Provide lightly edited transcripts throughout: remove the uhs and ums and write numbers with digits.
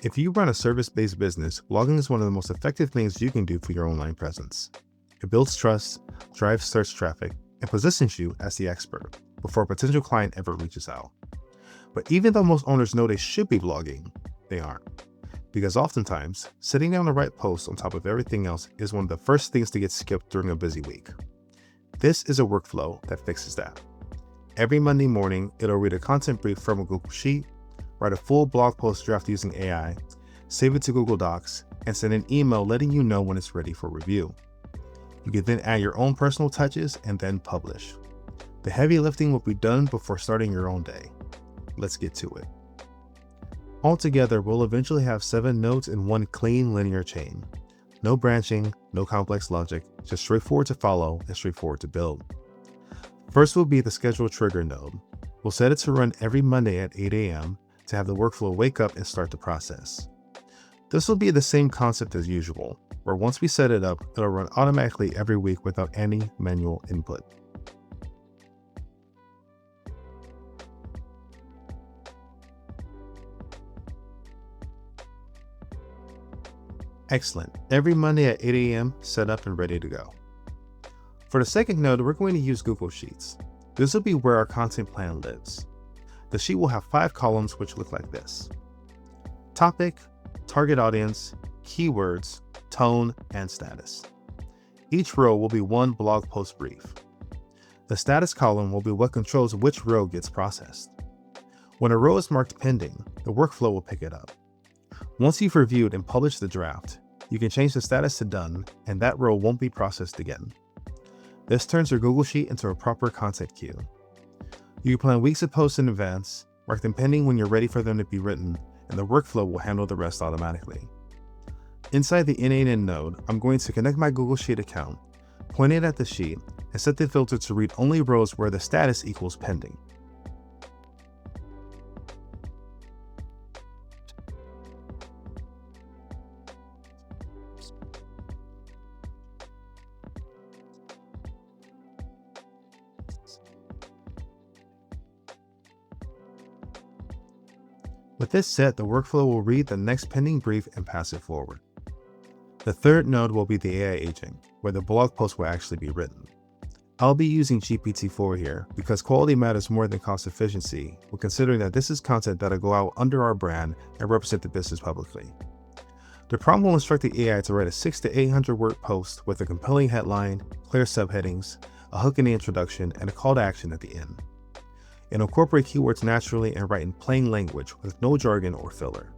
If you run a service-based business, blogging is one of the most effective things you can do for your online presence. It builds trust, drives search traffic, and positions you as the expert before a potential client ever reaches out. But even though most owners know they should be blogging, they aren't. Because oftentimes, sitting down to write posts on top of everything else is one of the first things to get skipped during a busy week. This is a workflow that fixes that. Every Monday morning, it'll read a content brief from a Google Sheet, write a full blog post draft using AI, save it to Google Docs, and send an email letting you know when it's ready for review. You can then add your own personal touches and then publish. The heavy lifting will be done before starting your own day. Let's get to it. Altogether, we'll eventually have 7 nodes in one clean linear chain. No branching, no complex logic, just straightforward to follow and straightforward to build. First will be the schedule trigger node. We'll set it to run every Monday at 8 a.m. to have the workflow wake up and start the process. This will be the same concept as usual, where once we set it up, it'll run automatically every week without any manual input. Excellent. Every Monday at 8 a.m., set up and ready to go. For the second node, we're going to use Google Sheets. This will be where our content plan lives. The sheet will have 5 columns which look like this: topic, target audience, keywords, tone, and status. Each row will be one blog post brief. The status column will be what controls which row gets processed. When a row is marked pending, the workflow will pick it up. Once you've reviewed and published the draft, you can change the status to done, and that row won't be processed again. This turns your Google Sheet into a proper content queue. You can plan weeks of posts in advance, mark them pending when you're ready for them to be written, and the workflow will handle the rest automatically. Inside the n8n node, I'm going to connect my Google Sheet account, point it at the sheet, and set the filter to read only rows where the status equals pending. With this set, the workflow will read the next pending brief and pass it forward. The third node will be the AI agent, where the blog post will actually be written. I'll be using GPT-4 here because quality matters more than cost efficiency, when considering that this is content that'll go out under our brand and represent the business publicly. The prompt will instruct the AI to write a 600 to 800 word post with a compelling headline, clear subheadings, a hook in the introduction, and a call to action at the end. It'll incorporate keywords naturally and write in plain language with no jargon or filler.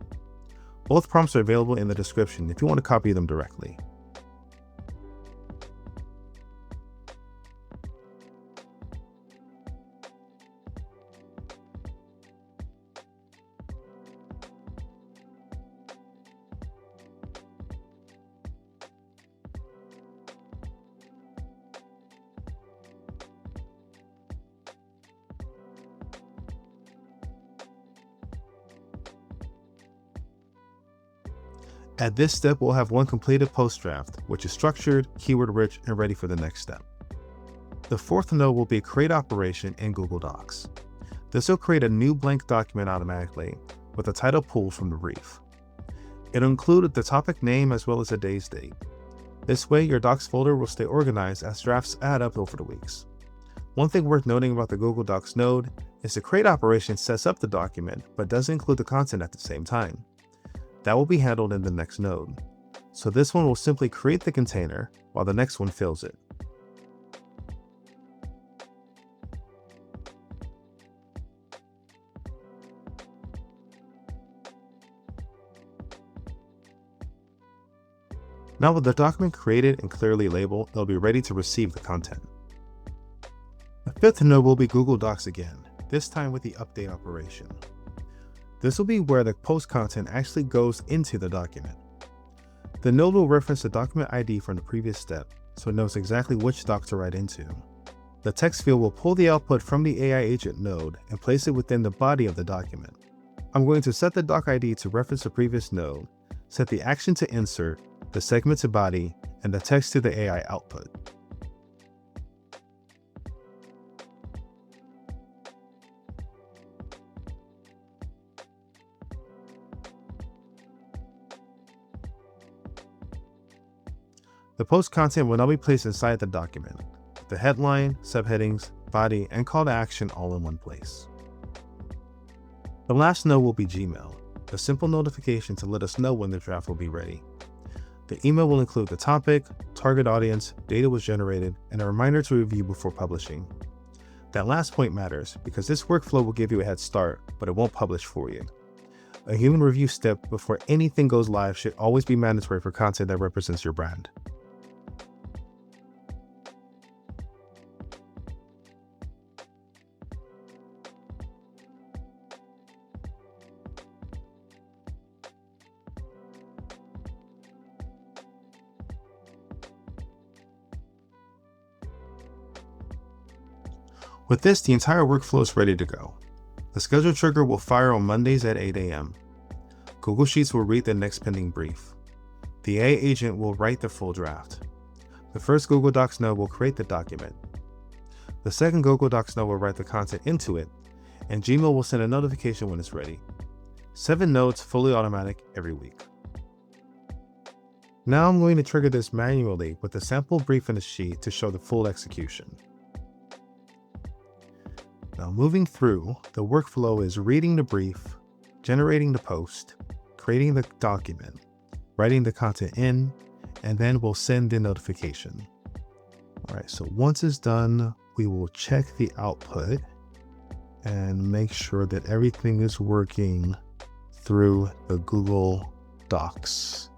Both prompts are available in the description if you want to copy them directly. At this step, we'll have one completed post draft, which is structured, keyword-rich, and ready for the next step. The fourth node will be a create operation in Google Docs. This will create a new blank document automatically with a title pulled from the brief. It'll include the topic name as well as the day's date. This way, your Docs folder will stay organized as drafts add up over the weeks. One thing worth noting about the Google Docs node is the create operation sets up the document but doesn't include the content at the same time. That will be handled in the next node. So this one will simply create the container while the next one fills it. Now with the document created and clearly labeled, it'll be ready to receive the content. The fifth node will be Google Docs again, this time with the update operation. This will be where the post content actually goes into the document. The node will reference the document ID from the previous step, so it knows exactly which doc to write into. The text field will pull the output from the AI agent node and place it within the body of the document. I'm going to set the doc ID to reference the previous node, set the action to insert, the segment to body, and the text to the AI output. The post content will now be placed inside the document, with the headline, subheadings, body, and call to action all in one place. The last node will be Gmail, a simple notification to let us know when the draft will be ready. The email will include the topic, target audience, data was generated, and a reminder to review before publishing. That last point matters because this workflow will give you a head start, but it won't publish for you. A human review step before anything goes live should always be mandatory for content that represents your brand. With this, the entire workflow is ready to go. The schedule trigger will fire on Mondays at 8 a.m. Google Sheets will read the next pending brief. The AI agent will write the full draft. The first Google Docs node will create the document. The second Google Docs node will write the content into it, and Gmail will send a notification when it's ready. 7 nodes, fully automatic every week. Now I'm going to trigger this manually with a sample brief in the sheet to show the full execution. Now moving through, the workflow is reading the brief, generating the post, creating the document, writing the content in, and then we'll send the notification. All right, so once it's done, we will check the output and make sure that everything is working through the Google Docs.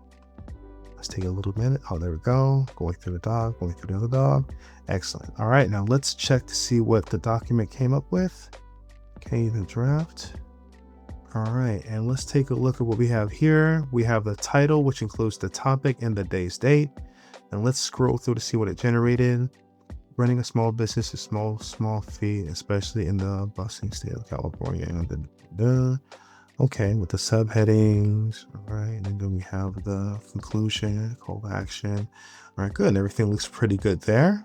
Let's take a little minute. Oh, there we go. Going through the doc, going through the other doc. Excellent. All right, now let's check to see what the document came up with. Okay, the draft. All right, and let's take a look at what we have here. We have the title, which includes the topic and the day's date. And let's scroll through to see what it generated. Running a small business is small fee, especially in the bustling state of California. Okay, with the subheadings, all right, and then we have the conclusion, call to action. All right, good, and everything looks pretty good there.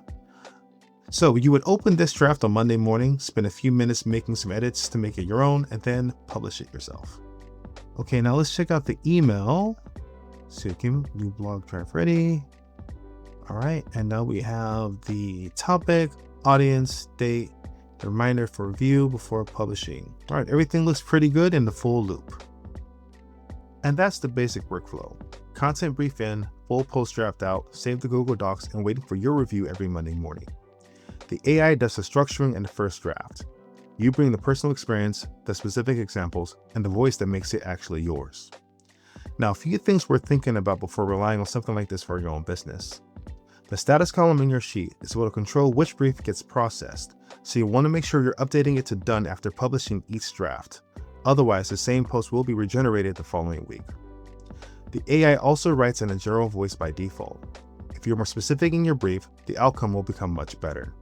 So you would open this draft on Monday morning, spend a few minutes making some edits to make it your own, and then publish it yourself. Okay, now let's check out the email. So new blog draft ready. All right, and now we have the topic, audience, date, the reminder for review before publishing. All right, everything looks pretty good in the full loop. And that's the basic workflow. Content brief in, full post draft out, save the Google Docs, and waiting for your review every Monday morning. The AI does the structuring and the first draft. You bring the personal experience, the specific examples, and the voice that makes it actually yours. Now, a few things worth thinking about before relying on something like this for your own business. The status column in your sheet is what will control which brief gets processed, so you want to make sure you're updating it to done after publishing each draft. Otherwise, the same post will be regenerated the following week. The AI also writes in a general voice by default. If you're more specific in your brief, the outcome will become much better.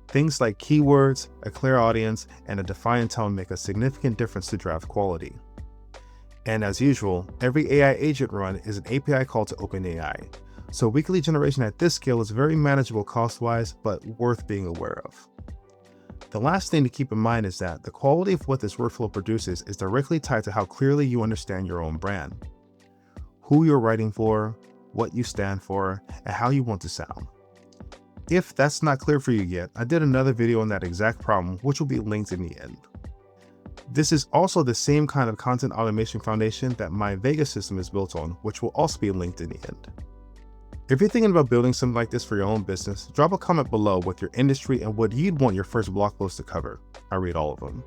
Things like keywords, a clear audience, and a defined tone make a significant difference to draft quality. And as usual, every AI agent run is an API call to OpenAI. So weekly generation at this scale is very manageable cost-wise, but worth being aware of. The last thing to keep in mind is that the quality of what this workflow produces is directly tied to how clearly you understand your own brand, who you're writing for, what you stand for, and how you want to sound. If that's not clear for you yet, I did another video on that exact problem, which will be linked in the end. This is also the same kind of content automation foundation that my Vega system is built on, which will also be linked in the end. If you're thinking about building something like this for your own business, drop a comment below with your industry and what you'd want your first blog post to cover. I read all of them.